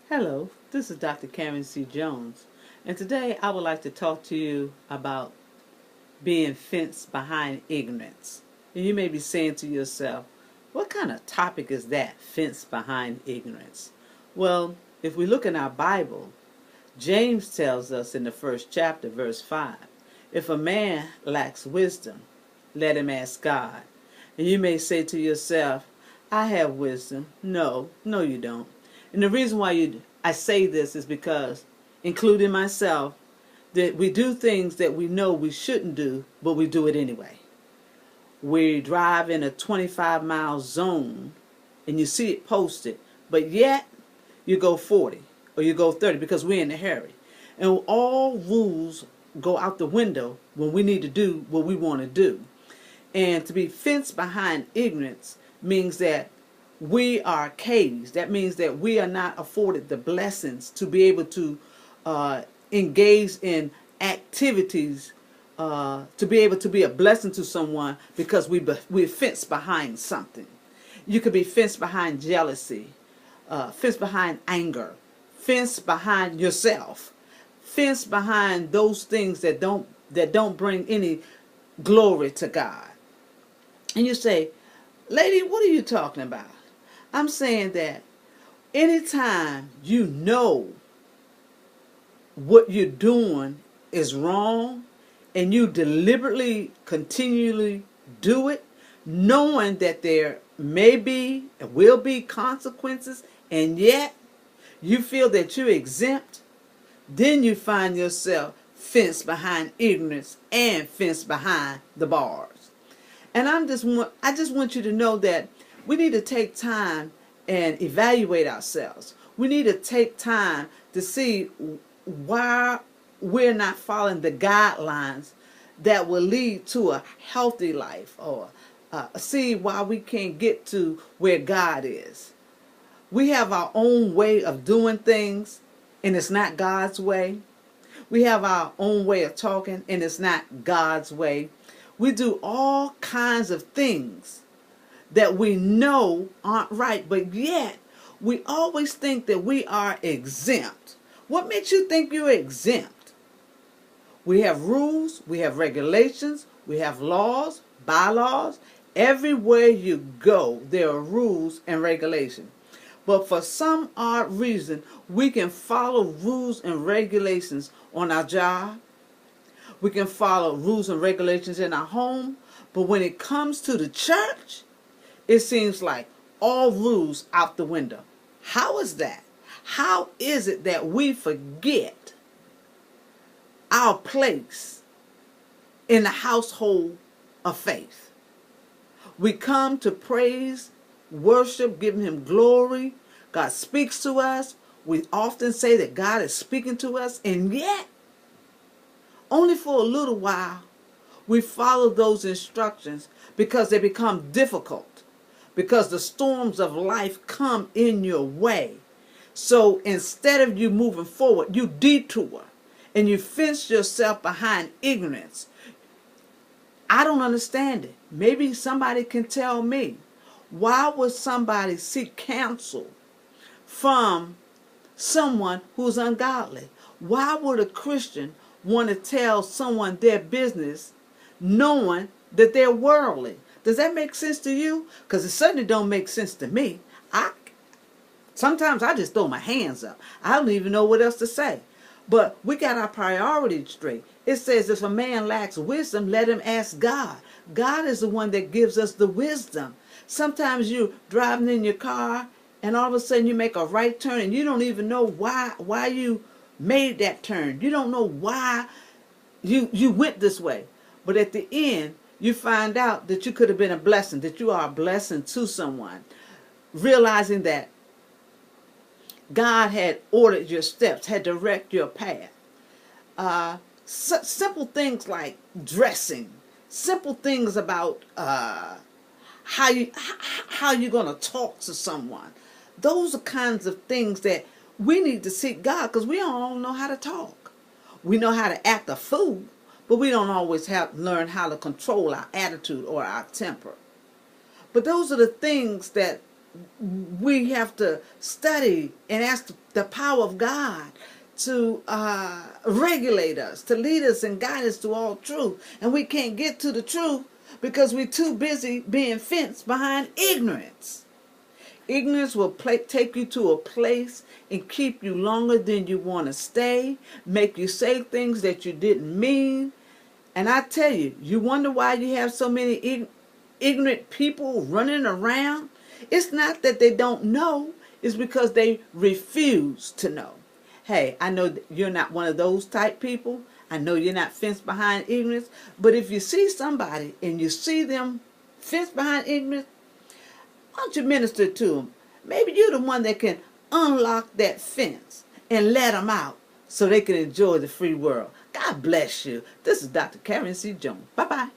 Hello, this is Dr. Karyn C. Jones, and today I would like to talk to you about being fenced behind ignorance. And you may be saying to yourself, what kind of topic is that, fenced behind ignorance? Well, if we look in our Bible, James tells us in the first chapter, verse 5, if a man lacks wisdom, let him ask God. And you may say to yourself, I have wisdom. No, you don't. And the reason why I say this is because, including myself, that we do things that we know we shouldn't do, but we do it anyway. We drive in a 25-mile zone and you see it posted, but yet you go 40 or you go 30 because we're in a hurry. And all rules go out the window when we need to do what we want to do. And to be fenced behind ignorance means that we are caged. That means that we are not afforded the blessings to be able to engage in activities to be able to be a blessing to someone because we're fenced behind something. You could be fenced behind jealousy, fenced behind anger, fenced behind yourself, fenced behind those things that don't bring any glory to God. And you say, lady, what are you talking about? I'm saying that anytime you know what you're doing is wrong and you deliberately, continually do it, knowing that there may be and will be consequences, and yet you feel that you're exempt, then you find yourself fenced behind ignorance and fenced behind the bars. And I just want you to know that we need to take time and evaluate ourselves. We need to take time to see why we're not following the guidelines that will lead to a healthy life, or see why we can't get to where God is. We have our own way of doing things, and it's not God's way. We have our own way of talking, and it's not God's way. We do all kinds of things that we know aren't right, but yet we always think that we are exempt. What makes you think you're exempt? We have rules, we have regulations, we have laws, bylaws. Everywhere you go, there are rules and regulations. But for some odd reason, we can follow rules and regulations on our job. We can follow rules and regulations in our home. But when it comes to the church, it seems like all rules out the window. How is that? How is it that we forget our place in the household of faith? We come to praise, worship, giving Him glory. God speaks to us. We often say that God is speaking to us, and yet, only for a little while, we follow those instructions because they become difficult, because the storms of life come in your way. So instead of you moving forward, you detour and you fence yourself behind ignorance. I don't understand it. Maybe somebody can tell me. Why would somebody seek counsel from someone who's ungodly? Why would a Christian want to tell someone their business knowing that they're worldly? Does that make sense to you? Because it certainly don't make sense to me. Sometimes I just throw my hands up. I don't even know what else to say. But we got our priorities straight. It says if a man lacks wisdom, let him ask God. God is the one that gives us the wisdom. Sometimes you're driving in your car and all of a sudden you make a right turn and you don't even know why you made that turn. You don't know why you went this way. But at the end, you find out that you could have been a blessing, that you are a blessing to someone. Realizing that God had ordered your steps, had directed your path. Simple things like dressing, simple things about how you're going to talk to someone. Those are kinds of things that we need to seek God, because we don't know how to talk. We know how to act a fool, but we don't always learn how to control our attitude or our temper. But those are the things that we have to study and ask the power of God to regulate us, to lead us and guide us to all truth. And we can't get to the truth because we're too busy being fenced behind ignorance. Ignorance will take you to a place and keep you longer than you want to stay, make you say things that you didn't mean. And I tell you, you wonder why you have so many ignorant people running around? It's not that they don't know, it's because they refuse to know. Hey, I know you're not one of those type people. I know you're not fenced behind ignorance. But if you see somebody and you see them fenced behind ignorance, why don't you minister to them? Maybe you're the one that can unlock that fence and let them out so they can enjoy the free world. God bless you. This is Dr. Karyn C. Jones. Bye-bye.